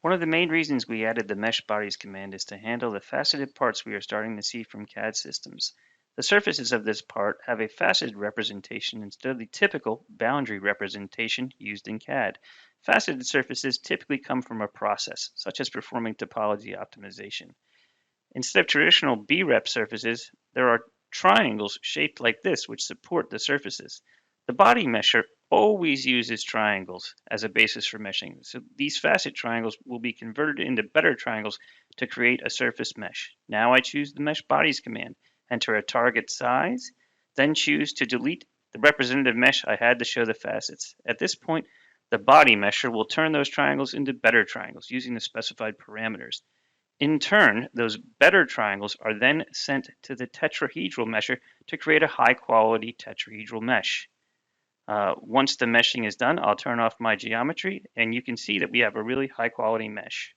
One of the main reasons we added the mesh bodies command is to handle the faceted parts we are starting to see from CAD systems. The surfaces of this part have a faceted representation instead of the typical boundary representation used in CAD. Faceted surfaces typically come from a process, such as performing topology optimization. Instead of traditional B-rep surfaces, there are triangles shaped like this which support the surfaces. The body mesher always uses triangles as a basis for meshing. So these facet triangles will be converted into better triangles to create a surface mesh. Now I choose the mesh bodies command, enter a target size, then choose to delete the representative mesh I had to show the facets. At this point, the body mesher will turn those triangles into better triangles using the specified parameters. In turn, those better triangles are then sent to the tetrahedral mesher to create a high quality tetrahedral mesh. Once the meshing is done, I'll turn off my geometry and you can see that we have a really high quality mesh.